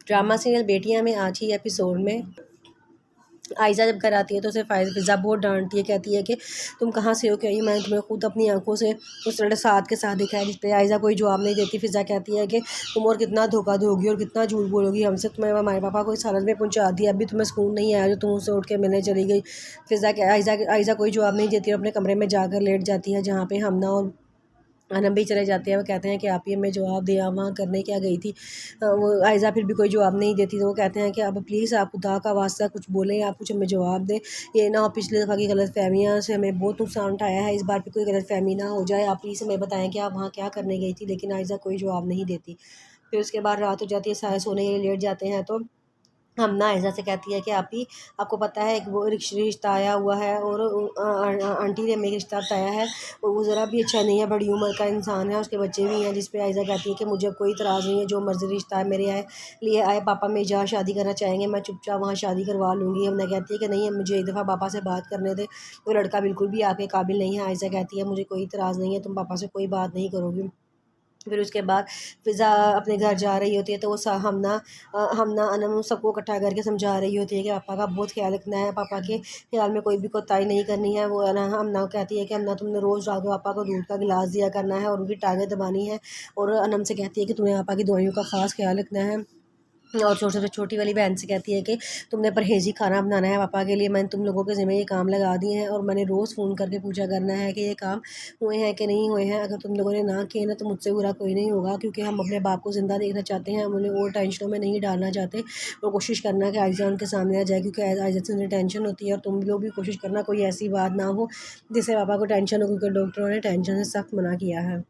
Drama serial बेटियां में आज ही एपिसोड में आयज़ा जब घर आती है तो उसे फ़िज़ा बहुत डांटती है, कहती है कि तुम कहाँ से हो, क्या ये मैंने तुम्हें खुद अपनी आंखों से उस लड़के साथ के साथ देखा है। जिस पे आयज़ा कोई जवाब नहीं देती। फ़िज़ा कहती है कि तुम और कितना धोखा दोगी और कितना झूठ बोलोगी हमसे, तुम्हें हमारे पापा को इस हालत में पहुँचा दिया, अभी तुम्हें सुकून नहीं आया जो तुम उससे उठ के मिलने चली गई। आयज़ा कोई जवाब नहीं देती और अपने कमरे में जाकर लेट जाती है, जहाँ पर हमना और अनम भी चले जाते हैं। वो कहते हैं कि आप ही हमें जवाब दें, आप वहाँ करने क्या गई थी। वो आयज़ा फिर भी कोई जवाब नहीं देती, तो वो कहते हैं कि अब प्लीज़ आप खुदा का वास्ता कुछ बोलें, आप कुछ हमें जवाब दें। ये ना हो पिछली दफ़ा की गलतफ़हमियाँ से हमें बहुत नुकसान उठाया है, इस बार भी कोई गलतफ़हमी ना हो जाए, आप प्लीज़ हमें बताएं कि आप वहाँ क्या करने गई थी। लेकिन आयज़ा कोई जवाब नहीं देती। फिर उसके बाद रात हो जाती है, सारे सोने के लिए लेट जाते हैं। तो हमना आयज़ा से कहती है कि आप ही आपको पता है एक वो रिश्ता आया हुआ है और आंटी ने हमें रिश्ता बताया है और वो ज़रा भी अच्छा नहीं है, बड़ी उम्र का इंसान है, उसके बच्चे भी हैं। जिस पे आयज़ा कहती है कि मुझे कोई इतराज़ नहीं है, जो मर्ज़ी रिश्ता है मेरे लिए आए, पापा मेरी जहाँ शादी करना चाहेंगे मैं चुपचाप वहाँ शादी करवा लूँगी। हमने कहती है कि नहीं, मुझे एक दफ़ा पापा से बात करने दे, वो लड़का बिल्कुल भी आपके काबिल नहीं है। आयज़ा कहती है मुझे कोई इतराज़ नहीं है, तुम पापा से कोई बात नहीं करोगी। फिर उसके बाद फ़िज़ा अपने घर जा रही होती है, तो वो हमना अनम सबको इकट्ठा करके समझा रही होती है कि पापा का बहुत ख्याल रखना है, पापा के ख्याल में कोई भी कोताही नहीं करनी है। वो हमना कहती है कि हमना तुमने रोज़ रात को पापा को दूध का गिलास दिया करना है और उनकी टाँगें दबानी है। और अनम से कहती है कि तुम्हें पापा की दवाइयों का ख़ास ख्याल रखना है। और सबसे छोटी वाली बहन से कहती है कि तुमने परहेज़ी खाना बनाना है पापा के लिए, मैंने तुम लोगों के ज़िम्मे ये काम लगा दिए हैं और मैंने रोज़ फ़ोन करके पूछा करना है कि ये काम हुए हैं कि नहीं हुए हैं। अगर तुम लोगों ने ना किए ना तो मुझसे बुरा कोई नहीं होगा, क्योंकि हम अपने बाप को ज़िंदा देखना चाहते हैं, हम उन्हें और टेंशनों में नहीं डालना चाहते। और कोशिश करना कि आयज़ा उनके सामने आ जाए, क्योंकि आयज़ा से उन्हें टेंशन होती है। और तुम लोग भी कोशिश करना कोई ऐसी बात ना हो जिससे पापा को टेंशन हो, क्योंकि डॉक्टरों ने टेंशन से सख्त मना किया है।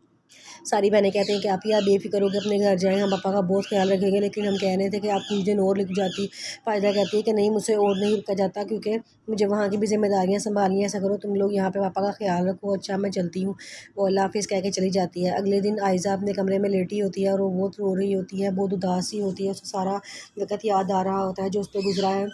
सारी बहनें कहती हैं कि आप ही आप बेफ़िक्र होकर अपने घर जाएँ, हम पापा का बहुत ख्याल रखेंगे। लेकिन हम कह रहे थे कि आप कुछ दिन और रुक जाती। फ़ायदा कहती है कि नहीं, मुझसे और नहीं रुका जाता, क्योंकि मुझे वहाँ की भी ज़िम्मेदारियाँ सँभालनी है। ऐसा करो तुम लोग यहाँ पे पापा का ख्याल रखो, अच्छा मैं चलती हूँ। वो अल्लाह हाफ़िज़ कह के चली जाती है। अगले दिन आयज़ा अपने कमरे में लेटी होती है और वो बहुत रो रही होती है, बहुत उदास सी होती है। उसे सारा वक़्त याद आ रहा होता है जो उस पे गुज़रा है।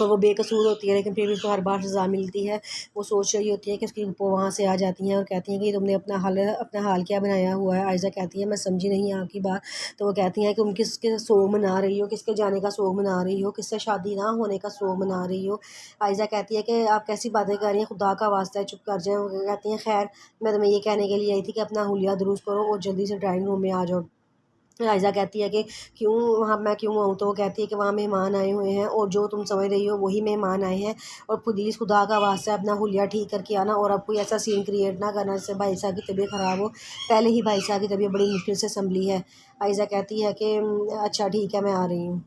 और वो बेकसूर होती है, लेकिन फिर भी उसको हर बार सज़ा मिलती है। वो सोच रही होती है कि उसकी वो वहाँ से आ जाती हैं और कहती हैं कि तुमने अपना हाल क्या बनाया हुआ है। आयज़ा कहती है मैं समझी नहीं आपकी बात। तो वो कहती हैं कि तुम किसके सोग मना रही हो, किसके जाने का सोग मना रही हो, किससे शादी ना होने का सोग मना रही हो। आयज़ा कहती है कि आप कैसी बातें कर रही हैं, खुदा का वास्ता है चुप कर जाएँ। वो कहती हैं खैर, मैं तुम्हें ये कहने के लिए आई थी कि अपना हुलिया दुरुस्त करो और जल्दी से ड्राइंग रूम में आ जाओ। आयज़ा कहती है कि क्यों वहाँ मैं क्यों आऊँ? तो वो कहती है कि वहाँ मेहमान आए हुए हैं और जो तुम समझ रही हो वही मेहमान आए हैं, और प्लीज़ खुदा का वास्ता अपना हुलिया ठीक करके आना और अब कोई ऐसा सीन क्रिएट ना करना जिससे भाई साहब की तबीयत ख़राब हो। पहले ही भाई साहब की तबीयत बड़ी मुश्किल से संभली है। आयज़ा कहती है कि अच्छा ठीक है, मैं आ रही हूँ।